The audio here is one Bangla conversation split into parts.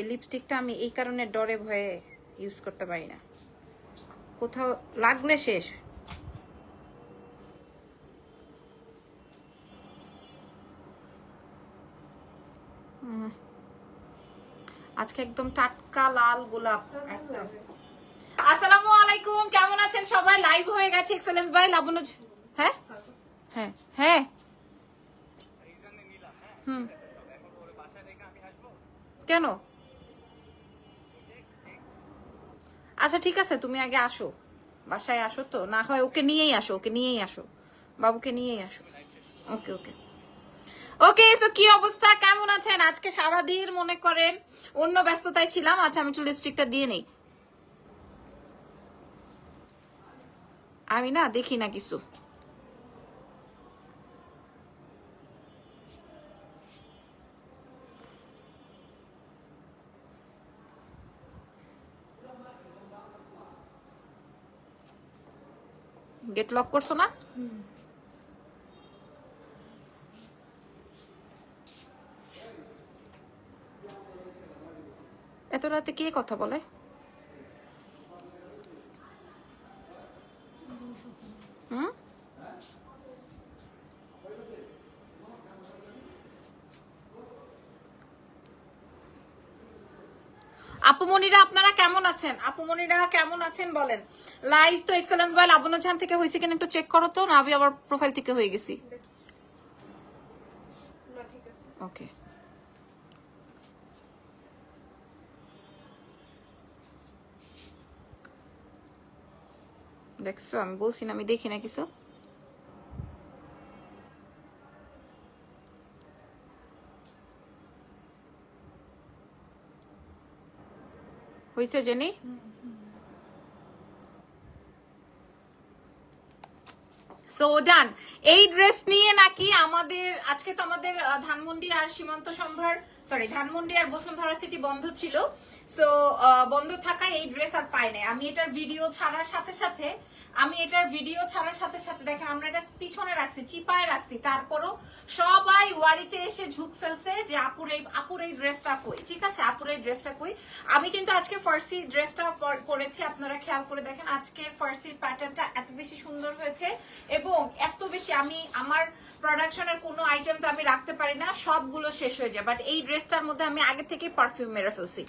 এই লিপস্টিকটা আমি এই কারণে ডরে ভয়ে ইউজ করতে পারি না, কোথাও লাগলে শেষ। আজকে একদম টাটকা লাল গোলাপ একদম। আসসালামু আলাইকুম, কেমন আছেন সবাই? লাইভ হয়ে গেছে এক্সেলেন্স বাই লাবণ্য। হ্যাঁ হ্যাঁ হ্যাঁ কেন? আচ্ছা ঠিক আছে, তুমি আগে আসো, বাসায় আসো, তো না হয় ওকে নিয়েই আসো, ওকে নিয়েই আসো, বাবুকে নিয়েই আসো। ওকে ওকে ওকে। সো কি অবস্থা, কেমন আছেন? আজকে সারাদিন মনে করেন অন্য ব্যস্ততায় ছিলাম। আচ্ছা আমি একটু লিপস্টিকটা দিয়ে নেই। আমি না দেখি না কিছু। গেট লক করছো না? এত রাতে কে কথা বলে? হুম, আপুমনিরা আপনারা কেমন আছেন? আপুমনিরা কেমন আছেন বলেন। লাইভ তো এক্সেলেন্স বাই লাবণ্য ঝান থেকে হয়েছে কিনা একটু চেক করো তো, না আমি আবার প্রোফাইল থেকে হয়ে গেছি। ওকে দেখছো, আমি বলছি না আমি দেখি না কিছু। হয়েছে জেনি? সো ডান। এই ড্রেস নিয়ে নাকি আমাদের আজকে তো আমাদের ধানমন্ডি আর সীমান্ত সম্ভার, সরি ধানমন্ডি আর বসুন্ধরা সিটি বন্ধ ছিল। সো বন্ধ থাকায় এই ড্রেস আর পাই নাই। আমি এটার ভিডিও ছাড়ার সাথে সাথে দেখেন আমরা এটা পিছনে রাখছি, চিপায় রাখছি, তারপরও সবাই ওয়ারিতে এসে ঝুঁক ফেলছে যে আপুর এই ড্রেসটা কই। ঠিক আছে, আপুর এই ড্রেসটা কই। আমি কিন্তু আজকে ফার্সি ড্রেসটা পরেছি, আপনারা খেয়াল করে দেখেন আজকের ফার্সির প্যাটার্নটা এত বেশি সুন্দর হয়েছে এবং এত বেশি, আমি আমার প্রোডাকশনের কোনো আইটেম তো আমি রাখতে পারি না, সবগুলো শেষ হয়ে যায়। বাট এই ড্রেসটার মধ্যে আমি আগে থেকে পারফিউম মেরে ফেলছি।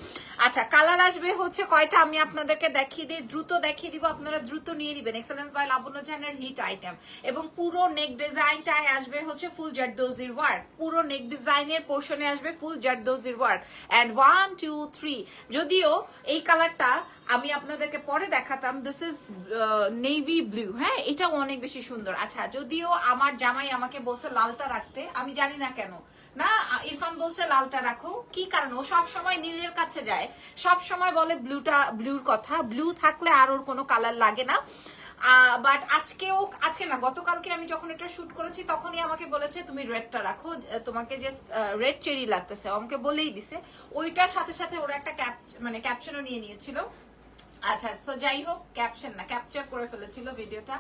আচ্ছা কালার আসবে হচ্ছে কয়টা আমি আপনাদেরকে দেখিয়ে দিই, দ্রুত দেখিয়ে দিব, আপনারা দ্রুত নিয়ে নেবেন। এক্সেলেন্স বাই লাবণ্য ঝানের হিট আইটেম। এবং পুরো নেক ডিজাইনটায় আসবে হচ্ছে ফুল জারদৌজির ওয়ার্ক, পুরো নেক ডিজাইনের পোর্শনে আসবে ফুল জারদৌজির ওয়ার্ক। এন্ড 1 2 3, যদিও এই কালারটা আমি আপনাদেরকে পরে দেখাতাম, দিস ইজ নেভি ব্লু। হ্যাঁ এটাও অনেক বেশি সুন্দর। আচ্ছা যদিও আমার জামাই আমাকে বলছে লালটা রাখতে, আমি জানি না কেন, না ইরফান বলছে লালটা রাখো, কি কারণ? ও সব সময় নীলের কাছে যায়, সব সময় বলে ব্লুর কথা, ব্লু থাকলে আর ওর কোনো কালার লাগে না। বাট আজকে না গতকালকে আমি যখন এটা শুট করেছি তখনই আমাকে বলেছে তুমি রেডটা রাখো, তোমাকে যে রেড চেরি লাগতেছে, আমাকে বলেই দিছে। ওইটার সাথে সাথে ওরা একটা ক্যাপশনও নিয়ে নিয়েছিল। আচ্ছা সো যাই হোক, ক্যাপশন না ক্যাপচার করে ফেলেছিল ভিডিওটা।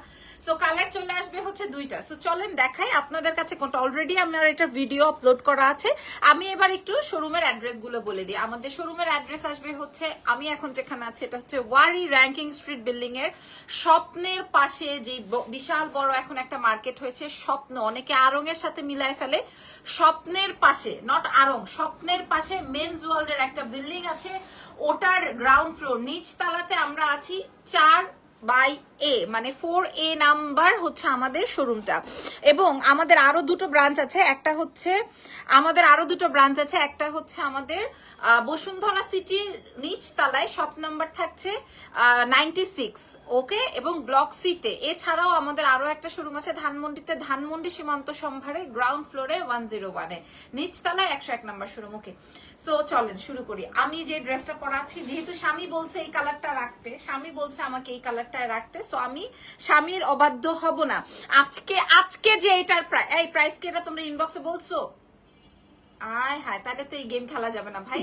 সো কালার চলে আসবে হচ্ছে দুইটা। সো চলেন দেখাই আপনাদের কাছে কোনটা। অলরেডি আমার এটা ভিডিও আপলোড করা আছে। আমি এবার একটু শোরুমের অ্যাড্রেস গুলো বলে দিই। আমাদের শোরুমের অ্যাড্রেস আসবে হচ্ছে, আমি এখন যেখানে আছি এটা হচ্ছে ওয়ারি র্যাঙ্কিং স্ট্রিট বিল্ডিং এর স্বপ্নের পাশে, যে বিশাল বড় এখন একটা মার্কেট হয়েছে স্বপ্ন, অনেকে আরং এর সাথে মিলায় ফেলে, স্বপ্নের পাশে, নট আরং, স্বপ্নের পাশে মেন্স ওয়ার্ল্ড এর একটা বিল্ডিং আছে, ওটার গ্রাউন্ড ফ্লোর নিচ তালাতে আমরা আছি 4/A, মানে 4A নাম্বার হচ্ছে আমাদের শোরুমটা। এবং আমাদের আরো দুটো ব্রাঞ্চ আছে, একটা হচ্ছে আমাদের বসুন্ধরা সিটির নিচ তালায়, শপ নাম্বার থাকছে 96, ওকে, এবং ব্লক সিতে। এছাড়াও আমাদের আরো একটা শোরুম আছে ধানমন্ডিতে, ধানমন্ডি সীমান্ত সম্ভারে গ্রাউন্ড ফ্লোরে 101-এ, নিচ তালায় 101 নাম্বার শোরুম। ওকে সো চলেন শুরু করি। আমি যে ড্রেসটা পরাচ্ছি, যেহেতু স্বামী বলছে এই কালারটা রাখতে, স্বামী বলছে আমাকে এই কালারটা রাখতে, সো আমি স্বামীর অবাধ্য হব না। আজকে যে এটার প্রাইস কি এটা তোমরা ইনবক্সে বলছো? আয় হায়, তাহলে তো এই গেম খেলা যাবে না ভাই।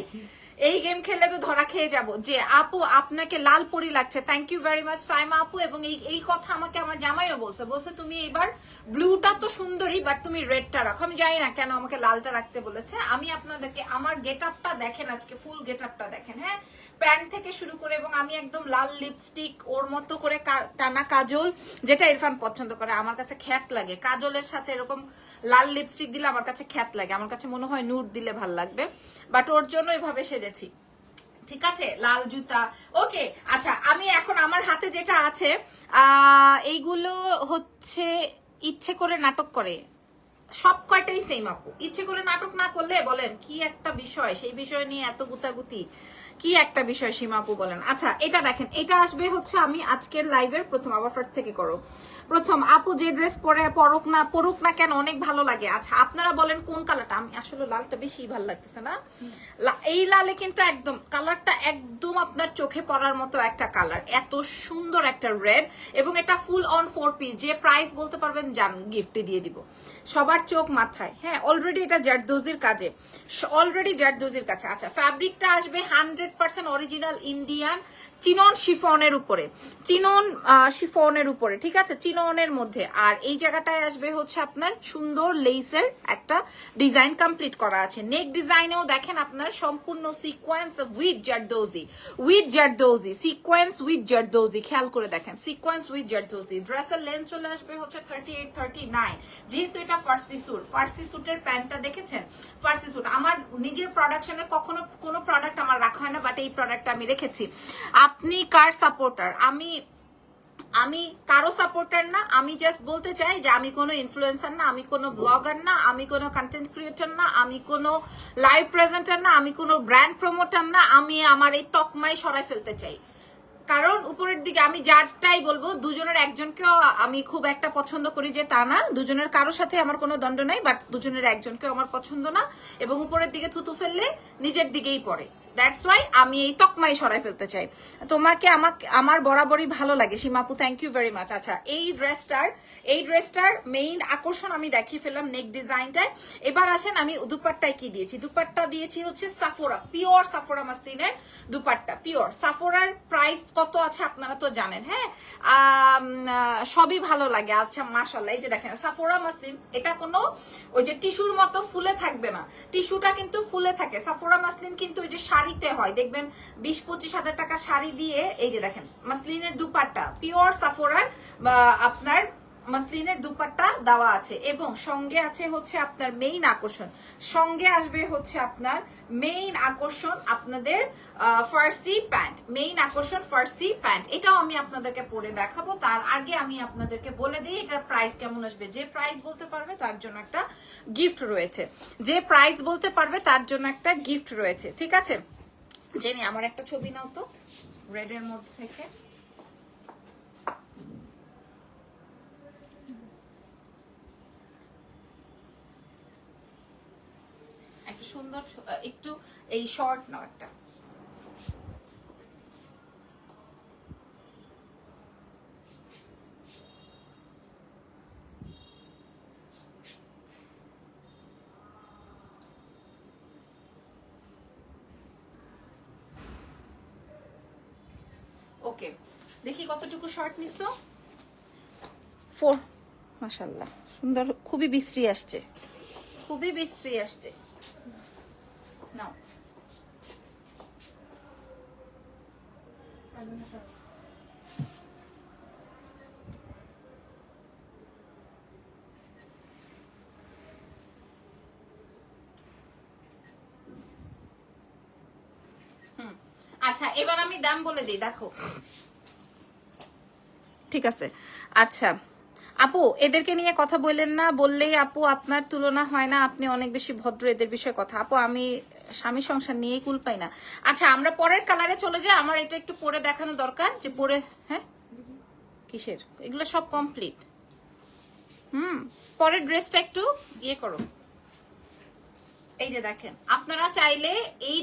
এই গেম খেললে তো ধরা খেয়ে যাব। যে আপু আপনাকে লাল পরি লাগছে, thank you very much Saima আপু। এবং এই কথা আমাকে আমার জামাইও বলছে তুমি এবার ব্লুটা তো সুন্দরী, বাট তুমি রেডটা রাখো। আমি জানি না কেন আমাকে লালটা রাখতে বলেছে। আমি আপনাদেরকে আমার গেট আপটা দেখেন, আজকে ফুল গেট আপটা দেখেন, হ্যাঁ, প্যান্ট থেকে শুরু করে, এবং আমি একদম লাল লিপস্টিক, ওর মতো করে টানা কাজল, যেটা ইরফান পছন্দ করে। আমার কাছে খ্যাত লাগে কাজলের সাথে এরকম লাল লিপস্টিক দিলে, আমার কাছে খ্যাত লাগে, আমার কাছে মনে হয় নুড দিলে ভাল লাগবে, বাট ওর জন্য এভাবে সেজেছি, ঠিক আছে। লাল জুতা, ওকে। আচ্ছা, আমি এখন আমার হাতে যেটা আছে এইগুলো হচ্ছে ইচ্ছে করে নাটক করে, সব কয়টাই সেম আপু। ইচ্ছে করে নাটক না করলে বলেন কি একটা বিষয়, সেই বিষয় নিয়ে এত গুতাগুতি, কি একটা বিষয় সীমা আপু বলেন। আচ্ছা, এটা দেখেন, এটা আসবে হচ্ছে আমি আজকের লাইভের প্রথম, আবার ফার্স্ট থেকে করো। প্রথম আপু যে ড্রেস পরে পরুক না কেন অনেক ভালো লাগে। আচ্ছা, আপনারা বলেন কোন কালারটা? আমি আসলে লালটা বেশি ভালো লাগতেছে না, এই লালে কিন্তু একদম কালারটা একদম আপনার চোখে পড়ার মতো একটা কালার, এত সুন্দর একটা রেড, এবং এটা ফুল অন 4 পিস। যে প্রাইস বলতে পারবেন জান, গিফটে দিয়ে দিব, সবার চোখ মাথায়। হ্যাঁ, অলরেডি এটা জারদোজির কাজে, অলরেডি জারদোজির কাছে। আচ্ছা, ফ্যাব্রিকটা আসবে 100% অরিজিনাল ইন্ডিয়ান চিনন শিফনের উপরে, চিনন শিফনের উপরে, ঠিক আছে, চিননের মধ্যে। আর এই জায়গাটায় আসবে হচ্ছে আপনার সুন্দর লেসের একটা ডিজাইন কমপ্লিট করা আছে। নেক ডিজাইনেও দেখেন আপনার সম্পূর্ণ sequence with zardozi, sequence with zardozi, খেয়াল করে দেখেন, সিকোয়েন্স উইথ জারদোজি। ড্রেসের লেন্থ চলে আসবে হচ্ছে 38-39। যেহেতু এটা ফার্সি স্যুটের প্যান্টটা দেখেছেন, ফার্সি স্যুট আমার নিজের প্রোডাকশনের কখনো কোনো প্রোডাক্ট আমার রাখা হয় না, বাট এই প্রোডাক্টটা আমি রেখেছি। আপনি কার সাপোর্টার? আমি কারো সাপোর্টার না, আমি জাস্ট বলতে চাই যে আমি কোনো ইনফ্লুয়েন্সার না, আমি কোনো ব্লগার না, আমি কোনো কন্টেন্ট ক্রিয়েটর না, আমি কোনো লাইভ প্রেজেন্টার না, আমি কোনো ব্র্যান্ড প্রমোটার না। আমি আমার এই তকমাই সরাই ফেলতে চাই, কারণ উপরের দিকে আমি যারটাই বলবো, দুজনের একজনকেও আমি খুব একটা পছন্দ করি যে তা না, দুজনের কারোর সাথে আমার কোনো দ্বন্দ্ব নাই, বাট দুজনের একজনকেও আমার পছন্দ না, এবং উপরের দিকে থুতু ফেললে নিজের দিকেই পড়ে। দ্যাটস ওয়াই আমি এই তকমাই সরাই ফেলতে চাই। তোমাকে আমার বরাবরই ভালো লাগে সীমাপু, থ্যাংক ইউ ভেরি মাচ। আচ্ছা, এই ড্রেসটার মেইন আকর্ষণ আমি দেখিয়ে ফেললাম নেক ডিজাইনটায়। এবার আসেন আমি দুপাট্টায় কি দিয়েছি। দুপাট্টা দিয়েছি হচ্ছে সাফোরা, পিওর সাফোরা মাসলিনের দুপাট্টা, পিওর সাফোরার প্রাইস কত আছে আপনারা তো জানেন, হ্যাঁ, সবই ভালো লাগে। আচ্ছা, মাশাআল্লাহ, এই যে দেখেন সাফোরা মাসলিন, এটা কোনো ওই যে টিস্যুর মতো ফুলে থাকবে না, টিস্যুটা কিন্তু ফুলে থাকে। সাফোরা মাসলিন কিন্তু ওই যে শাড়িতে হয়, দেখবেন 20-25 হাজার টাকা শাড়ি দিয়ে, এই যে দেখেন মাসলিনের দুপাট্টা, পিওর সাফোরার আপনার মাসলিনের দুপাট্টা দেওয়া আছে, এবং সঙ্গে আছে হচ্ছে আপনার মেইন আকর্ষণ, সঙ্গে আসবে হচ্ছে আপনার মেইন আকর্ষণ আপনাদের ফার্সি প্যান্ট, মেইন আকর্ষণ ফার্সি প্যান্ট। এটাও আমি আপনাদেরকে পরে দেখাবো, তার আগে আমি আপনাদেরকে বলে দিই এটার প্রাইস কেমন আসবে। যে প্রাইস বলতে পারবে তার জন্য একটা গিফট রয়েছে, যে প্রাইস বলতে পারবে তার জন্য একটা গিফট রয়েছে, ঠিক আছে। জেনি, আমার একটা ছবি নাও তো রেড এর মধ্যে থেকে। একটা সুন্দর একটু এই শর্ট নাও একটা। ওকে, দেখি কতটুকু শর্ট নিছো। 4, মাশাআল্লাহ, সুন্দর, খুবই বিশ্রী আসছে, খুবই বিশ্রী আসছে। নাও, আচ্ছা, এবার আমি দাম বলে দিই, দেখো, ঠিক আছে। আচ্ছা আপু, এদেরকে নিয়ে কথা বললেন না, বললেই আপু আপনার তুলনা হয় না, আপনি অনেক বেশি ভদ্র, এদের বিষয়ে কথা। আপু, আমি স্বামী সংসার নিয়েই কুল পাই না। আচ্ছা, আমরা পরের কালারে চলে যাই, আমার এটা একটু পরে দেখানো দরকার, যে পরে, হ্যাঁ, কিসের এগুলো সব কমপ্লিট। পরের ড্রেসটা একটু ইয়ে করো। এই যে দেখেন, আপনারা চাইলে এই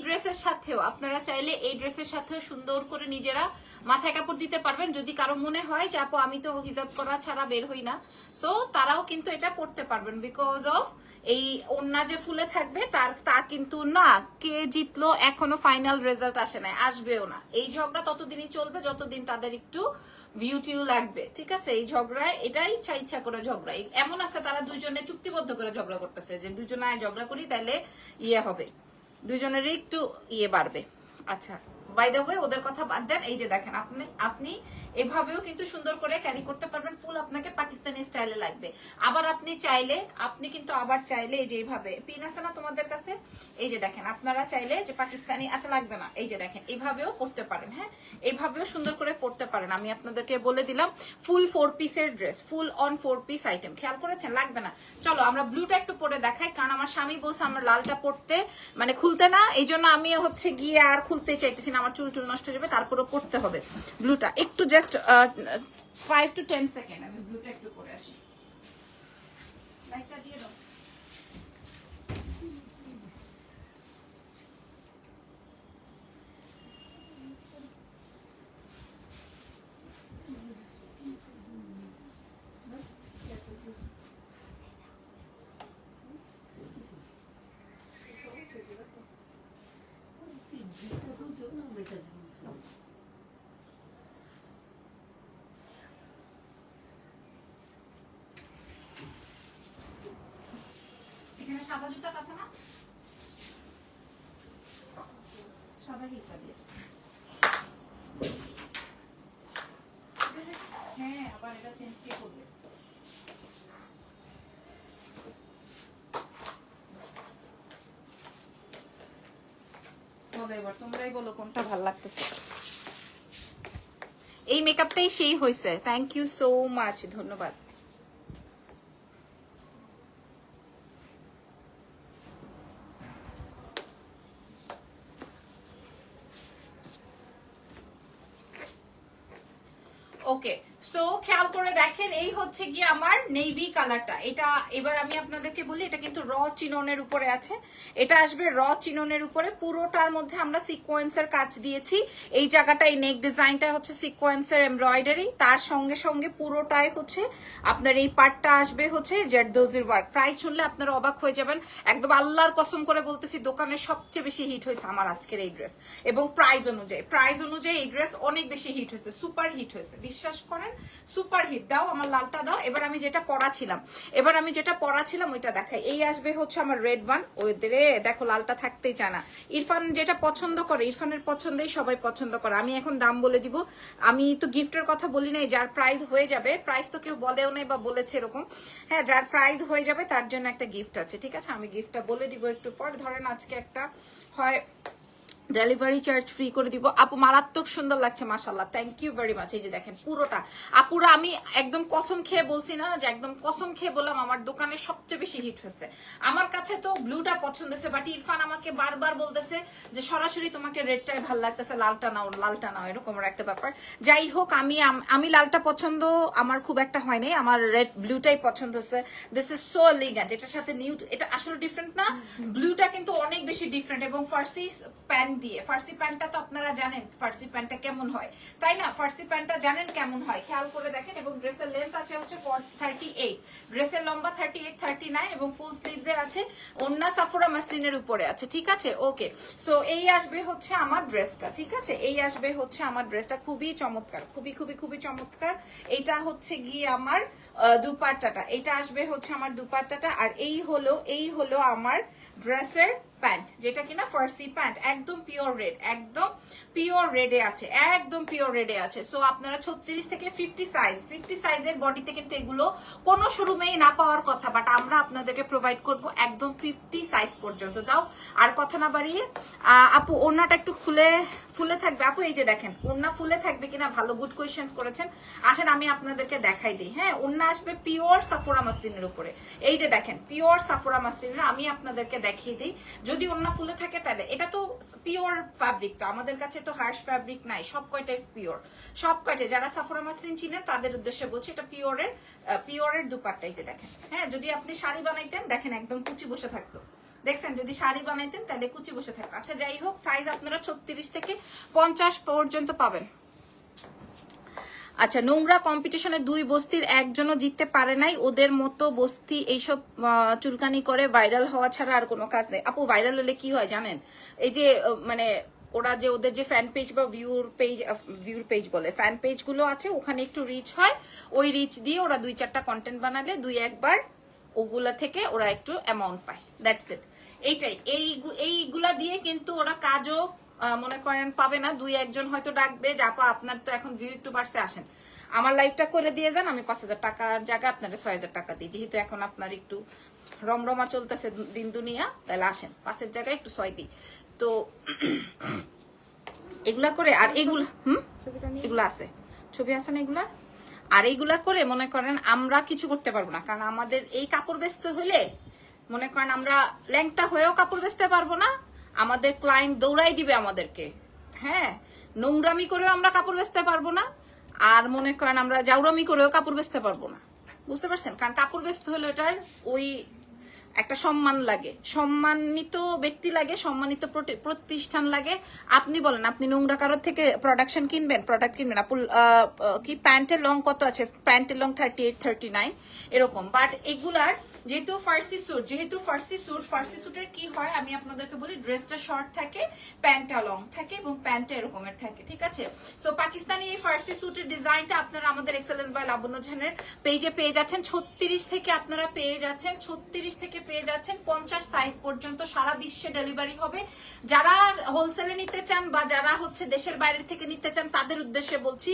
ড্রেসের সাথেও সুন্দর করে নিজেরা মাথায় কাপড় দিতে পারবেন, যদি কারো মনে হয় যে আপু আমি তো হিজাব করা ছাড়া বের হই না, সো তারাও কিন্তু এটা পড়তে পারবেন, বিকজ অফ এই ওন্না যে ফুলে থাকবে তা কিন্তু না। কে জিতলো এখনো ফাইনাল রেজাল্ট আসে নাই, আসবেও না। এই ঝগড়া ততদিনই চলবে যতদিন তাদের একটু ভিউ টিউ লাগবে, ঠিক আছে? এই ঝগড়ায় এটাই ইচ্ছা করে ঝগড়া। এমন আছে তারা দুইজনে চুক্তিবদ্ধ করে ঝগড়া করতেছে যে দুইজনে ঝগড়া করি তাহলে ইয়ে হবে, দুইজনেরই একটু ইয়ে বাড়বে। আচ্ছা বাই দ্য ওয়ে ওদের কথা বাদ দেন। এই যে দেখেন আপনি এভাবেও কিন্তু সুন্দর করে ক্যারি করতে পারবেন। ফুল আপনাকে পাকিস্তানি স্টাইলে লাগবে। আবার আপনি কিন্তু আবার চাইলে এই যে এইভাবে পিন আছে না তোমাদের কাছে, এই যে দেখেন আপনারা চাইলে যে পাকিস্তানি আচ্ছা লাগবে না, এই যে দেখেন এইভাবেও পড়তে পারেন। হ্যাঁ এইভাবেও সুন্দর করে পড়তে পারেন। আমি আপনাদেরকে বলে দিলাম ফুল 4 পিসের dress, full on 4 piece item. খেয়াল করেছেন? লাগবে না। চলো আমরা ব্লুটা একটু পরে দেখাই, কারণ আমার স্বামী বলছে আমার লালটা পড়তে মানে খুলতে না, এই জন্য আমি হচ্ছে গিয়ে আর খুলতে চাইতেছি না, আমার চুল নষ্ট হয়ে যাবে, তারপরে পড়তে হবে ব্লুটা। একটু জাস্ট 5 to 10 সেকেন্ড আমি ব্লুটা একটু পরে আসি। লাইটটা দিয়ে দাও। এখানে সাদা জুতা আছে না, সাদা হিটটা দিয়ে। হ্যাঁ আবার এটা চেঞ্জ কে করবে? বলো এবার, তোমরাই বলো কোনটা ভালো লাগতেছে। এই মেকআপটাই সেই হয়েছে। থ্যাংক ইউ সো মাচ, ধন্যবাদ। ওকে সো খেয়াল করে দেখেন, এই হচ্ছে গিয়ে আমার নেভি কালারটা। এটা এবার আমি আপনাদেরকে বলি, এটা কিন্তু র চিননের উপরে আছে। এটা আসবে র চিননের উপরে, পুরোটার মধ্যে আমরা সিকোয়েন্সের কাজ দিয়েছি। এই জায়গাটা এই নেক ডিজাইনটা হচ্ছে সিকোয়েন্সের এমব্রয়ডারি, তার সঙ্গে সঙ্গে পুরোটাই হচ্ছে আপনার এই পার্টটা আসবে হচ্ছে জারদোজির ওয়ার্ক। প্রাইস শুনলে আপনারা অবাক হয়ে যাবেন, একদম আল্লাহর কসম করে বলতেছি দোকানের সবচেয়ে বেশি হিট হয়েছে আমার আজকের এই ড্রেস। এবং প্রাইস অনুযায়ী এই ড্রেস অনেক বেশি হিট হয়েছে, সুপার হিট হয়েছে, বিশ্বাস করেন সুপার হিট। দাও আমার লালটা দাও। এবার আমি যেটা পরাছিলাম ওইটা দেখাই। এই আসবে হচ্ছে আমার রেড ওয়ান। ওই রে দেখো লালটা থাকতেই চায় না। ইরফান যেটা পছন্দ করে, ইরফানের পছন্দেই সবাই পছন্দ করে। আমি এখন দাম বলে দিব, আমি তো গিফটের কথা বলি নাই। যার প্রাইস হয়ে যাবে, প্রাইস তো কেউ বলেও নাই বা বলেছে এরকম, হ্যাঁ যার প্রাইস হয়ে যাবে তার জন্য একটা গিফট আছে, ঠিক আছে? আমি গিফটটা বলে দিব একটু পর। ধরেন আজকে একটা হয় ডেলিভারি চার্জ ফ্রি করে দিব। আপু মারাত্মক সুন্দর লাগছে, মাশাআল্লাহ, থ্যাংক ইউ ভেরি মাচ। এই যে দেখেন পুরোটা আপুরা, আমি একদম কসম খেয়ে বলছি না, যে একদম কসম খেয়ে বললাম আমার দোকানে সবচেয়ে বেশি হিট হয়েছে। আমার কাছে তো ব্লুটা পছন্দ হয়েছে, বাট ইরফান আমাকে বারবার বলতেছে যে সরাসরি তোমাকে রেডটাই ভালো লাগতেছে, লালটা নাও, এরকম একটা ব্যাপার। যাই হোক, আমি লালটা পছন্দ আমার খুব একটা হয় নাই, আমার রেড ব্লুটাই পছন্দ হচ্ছে। This is so elegant. এটার সাথে নিউড, এটা আসলে ডিফারেন্ট না, ব্লুটা কিন্তু অনেক বেশি ডিফারেন্ট। এবং ফার্সি প্যান্ট দিয়ে, ফার্সি প্যান্টটা তো আপনারা জানেন ফার্সি প্যান্টটা কেমন হয়, তাই না? ফার্সি প্যান্টটা জানেন কেমন হয়, খেয়াল করে দেখেন। এবং ড্রেসের লেন্থ আছে হচ্ছে 38, ড্রেসের লম্বা 38, 39 এবং ফুল স্লিভসে আছে। ওন্না সাফরা মাসলিনের উপরে আছে, ঠিক আছে? ওকে সো এই আসবে হচ্ছে আমার ড্রেসটা, ঠিক আছে? এই আসবে হচ্ছে আমার ড্রেসটা, খুবই চমৎকার, খুবই চমৎকার। এইটা হচ্ছে গিয়ে আমার দুপাট্টাটা, এটা আসবে হচ্ছে আমার দুপাট্টাটা। আর এই হলো আমার ড্রেসের প্যান্ট, যেটা কিনা ফার্সি প্যান্ট, একদম পিওর রেড, একদম পিওর রেডে আছে, একদম পিওর রেডে আছে। সো আপনারা 36 থেকে 50 সাইজের বডিতে কিন্তু এগুলো কোনো শোরুমেই না পাওয়ার কথা, বাট আমরা আপনাদেরকে প্রোভাইড করব একদম 50 সাইজ পর্যন্ত। দাও আর কথা না বাড়িয়ে, আপু ওড়নাটা একটু ফুলে থাকবে আপু? এই যে দেখেন ওড়না ফুলে থাকবে কিনা, ভালো গুড কোয়েশ্চেন্স করেছেন। আসেন আমি আপনাদেরকে দেখাই দিই। হ্যাঁ ওড়না আসবে পিওর সাফরা মাসলিনের উপরে। এই যে দেখেন পিওর সাফরা মাসলিনের, আমি আপনাদেরকে দেখিয়ে দিই। যদি ওড়না ফুলে থাকে তাহলে এটা তো পিওর ফ্যাব্রিকটা, আমাদের কাছে তো হার্শ ফ্যাব্রিক নাই, সব কয়টাই পিওর, সব কয়টাই। যারা সাফরা মাসলিন চিনেন তাদের উদ্দেশ্যে বলছি, এটা পিওরের দুপাট্টা। এই যে দেখেন, হ্যাঁ যদি আপনি শাড়ি বানাইতেন দেখেন একদম কুচি বসে থাকতো, দেখছেন? যদি শাড়ি বানাইতেন তাহলে কুচি বসে থাকতো। আচ্ছা যাই হোক, সাইজ আপনারা 36 থেকে 50 পর্যন্ত পাবেন। আচ্ছা, নোংরা কম্পিটিশনে 2 বস্তির একজনও জিততে পারে নাই, ওদের মতো বস্তি এইসব চুলকানি করে ভাইরাল হওয়া ছাড়া আর কোনো কাজ নেই। আপু ভাইরাল হলে কি হয় জানেন? এই যে মানে ওরা যে ওদের যে ফ্যান পেজ বা ভিউর পেজ বলে, ফ্যান পেজ গুলো আছে, ওখানে একটু রিচ হয়, ওই রিচ দিয়ে ওরা 2-4টা কন্টেন্ট বানালে 2-1 বার ওগুলা থেকে ওরা একটু অ্যামাউন্ট পায়, দ্যাটস ইট। এইটাই, এইগুলা দিয়ে কিন্তু ওরা কাজও মনে করেন পাবে না। 2-1 জন হয়তো ডাকবে যে আপা আপনার তো এখন ভিউ একটু বাড়ছে, আসেন আমার লাইভটা করে দিয়ে যান, আমি 5,000 টাকার জায়গায় আপনারা 6,000 টাকা দিই, যেহেতু এখন আপনার একটু রমরমা চলতেছে দিন দুনিয়া, তাহলে আসেন 5-এর জায়গায় একটু 6 দিই। তো এগুলা করে, আর এগুলা এগুলা আছে, ছবি আছে না এগুলা, আর এইগুলা করে মনে করেন আমরা কিছু করতে পারবো না, কারণ আমাদের এই কাপড় বেচতে হলে মনে করেন আমরা ল্যাংটা হয়েও কাপড় বেচতে পারবো না, আমাদের ক্লায়েন্ট দৌড়াই দিবে আমাদেরকে, হ্যাঁ, নোংরামি করেও আমরা কাপড় বেচতে পারবো না, আর মনে করেন আমরা জাউরামি করেও কাপড় বেচতে পারবো না, বুঝতে পারছেন? কারণ কাপড় বেচতে হলে এটার ওই একটা সম্মান লাগে, সম্মানিত ব্যক্তি লাগে, সম্মানিত প্রতিষ্ঠান লাগে। আপনি বলেন, আপনি নোংরা কারোর থেকে প্রোডাক্ট কিনবেন? আপু কি প্যান্টের লং কত আছে? প্যান্টের লং 38-39 এরকম। বাট এগুলার যেহেতু ফার্সি স্যুটের কি হয় আমি আপনাদেরকে বলি, ড্রেসটা শর্ট থাকে, প্যান্টটা লং থাকে এবং প্যান্টটা এরকমের থাকে, ঠিক আছে? সো পাকিস্তানি এই ফার্সি স্যুটের ডিজাইনটা আপনারা আমাদের এক্সেলেন্স বাই লাবণ্য জাহানের পেজে পেয়ে যাচ্ছেন। 36 থেকে আপনারা পেয়ে যাচ্ছেন, 36 থেকে পেয়ে যাচ্ছেন 50 সাইজ পর্যন্ত সারা বিশ্বে ডেলিভারি হবে। যারা হোলসেলে নিতে চান বা যারা হচ্ছে দেশের বাইরে থেকে নিতে চান তাদের উদ্দেশ্যে বলছি,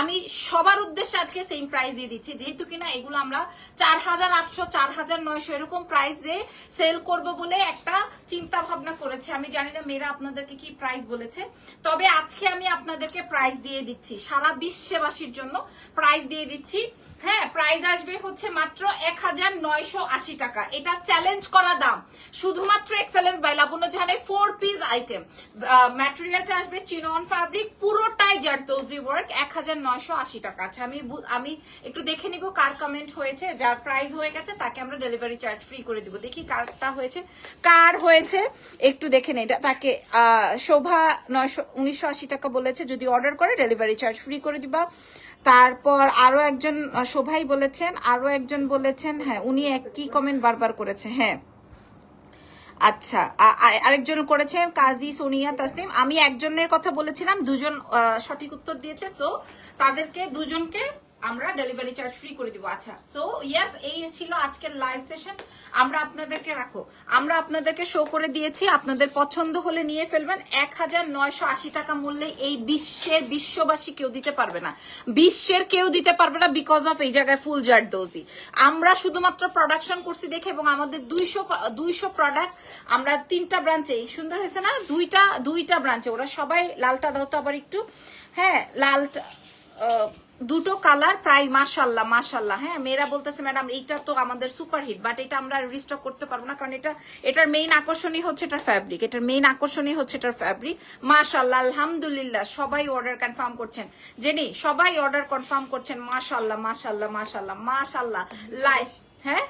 আমি সবার উদ্দেশ্যে আজকে সেম প্রাইস দিয়ে দিচ্ছি, যেহেতু কিনা এগুলো আমরা 4,800 4,900 এরকম প্রাইস দিয়ে সেল করব বলে একটা চিন্তা ভাবনা করেছি। আমি জানি না মেয়েরা আপনাদেরকে কি প্রাইস বলেছে, তবে আজকে আমি আপনাদেরকে প্রাইস দিয়ে দিচ্ছি, সারা বিশ্ববাসীর জন্য প্রাইস দিয়ে দিচ্ছি। হ্যাঁ, প্রাইস আসবে হচ্ছে মাত্র 1,980 টাকা। এটা চ্যালেঞ্জ করা দাম, শুধুমাত্র এক্সেলেন্স বাই লাবণ্য জাহানে 4 পিস আইটেম। ম্যাটেরিয়ালটা আসবে চিনন ফ্যাব্রিক, পুরোটাই জারদৌজি ওয়ার্ক, 1,980 টাকা। আচ্ছা, আমি একটু দেখে নিব কার কমেন্ট হয়েছে, যার প্রাইস হয়ে গেছে তাকে আমরা ডেলিভারি চার্জ ফ্রি করে দিব। দেখি কার হয়েছে একটু দেখে নেই। তাকে শোভা 1980 টাকা বলেছে, যদি অর্ডার করে ডেলিভারি চার্জ ফ্রি করে দিবা। তারপর আরো একজন শোভাই বলেছেন, আরো একজন বলেছেন, হ্যাঁ উনি একই কমেন্ট বারবার করেছে, হ্যাঁ আচ্ছা আরেকজন করেছেন কাজী সোনিয়া তাসনিম। আমি একজনের কথা বলেছিলাম, 2 জন সঠিক উত্তর দিয়েছে, সো তাদেরকে 2 জনকে আমরা ডেলিভারি চার্জ ফ্রি করে দিব। আচ্ছা, সো ইয়েস, এই ছিল আজকের লাইভ সেশন। আমরা আপনাদেরকে শো করে দিয়েছি, আপনাদের পছন্দ হলে নিয়ে ফেলবেন। 1,980 টাকা মূল্যে এই বিশ্ববাসী কেউ দিতে পারবে না, বিশ্বের কেউ দিতে পারবে না, বিকজ অফ এই জায়গায় ফুল জারদৌজি। আমরা শুধুমাত্র প্রোডাকশন করছি দেখে, এবং আমাদের 200 প্রোডাক্ট আমরা 3টা ব্রাঞ্চে, সুন্দর হয়েছে না? 2টা ব্রাঞ্চে, ওরা সবাই লালটা দাও তো আবার একটু, হ্যাঁ লালটা 2টো কালার, প্রায় মাশাআল্লাহ। হ্যাঁ, মেয়েরা বলতেছে ম্যাডাম এইটা তো আমাদের সুপার হিট, বাট এটা আমরা রিস্টক করতে পারবো না, কারণ এটার মেইন আকর্ষণই হচ্ছে এটার ফ্যাব্রিক, মাশাআল্লাহ আলহামদুলিল্লাহ। সবাই অর্ডার কনফার্ম করছেন, জেনি সবাই অর্ডার কনফার্ম করছেন, মাশাআল্লাহ। লাইভ, হ্যাঁ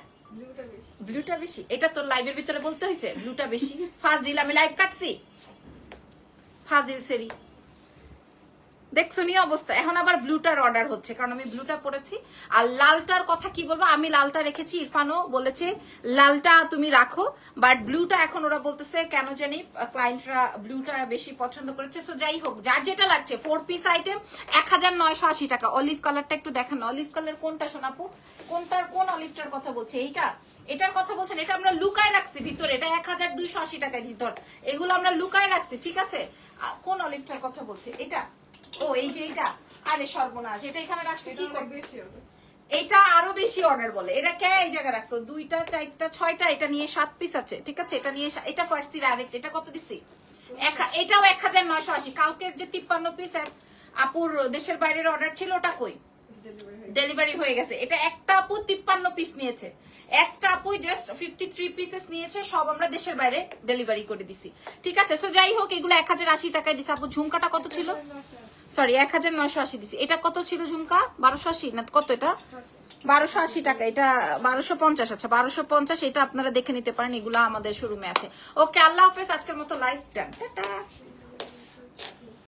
ব্লুটা বেশি, এটা তো লাইভের ভিতরে বলতে হয়েছে ব্লুটা বেশি। ফাজিল, আমি লাইভ কাটছি, ফাজিল সেরি, দেখছো নি অবস্থা। এখন আবার ব্লুটার অর্ডার হচ্ছে, কারণ আমি ব্লুটা পরেছি। আর লালটার কথা কি বলবো, আমি লালটা রেখেছি, ইরফানও বলেছে লালটা তুমি রাখো, বাট ব্লুটা এখন ওরা বলতেছে কেন জানি ক্লায়েন্টরা ব্লুটা বেশি পছন্দ করেছে। সো যাই হোক, যার যেটা লাগছে, 4 পিস আইটেম 1,980 টাকা। অলিভ কালারটা একটু দেখান, অলিভ কালার কোনটা সোনাপু, কোন অলিভটার কথা বলছে? এটার কথা বলছেন, এটা আমরা লুকায় রাখছি ভিতরে, এটা 1,280 টাকার ভিতর, এগুলো আমরা লুকায় রাখছি, ঠিক আছে? কোন অলিভটার কথা বলছে? এটা, ও এই যে এটা, আরে সর্বনাশ, এটা এখানে রাখছে কি করবে? এটা আরো বেশি অর্ডার বলে, এটা কে এই জায়গায় রাখছো? 2টা 4টা 6টা, এটা নিয়ে 7 পিস আছে, ঠিক আছে? এটা নিয়ে, এটা ফার্স্ট আরেকটা, এটা কত দিছি? এটাও 1,980। কালকের যে 53 পিস আপুর দেশের বাইরের অর্ডার ছিল, ওটা কই? ডেলিভারি হয়ে গেছে। এটা একটা আপু 53 পিস নিয়েছে, একটা আপু জাস্ট 53 পিসেস নিয়েছে, সব আমরা দেশের বাইরে ডেলিভারি করে দিছি, ঠিক আছে? সো যাই হোক, এগুলো 1,080 টাকায় দিছে। আপু ঝুমকাটা কত ছিল? সরি 1,980 দিছি। এটা কত ছিল ঝুমকা? 1,280 না কত? এটা 1,280 টাকা, এটা 1,250। আচ্ছা 1,250, এটা আপনারা দেখে নিতে পারেন, এগুলা আমাদের শোরুমে আছে। ওকে, আল্লাহ হাফেজ, আজকের মতো লাইভ ডান, টাটা।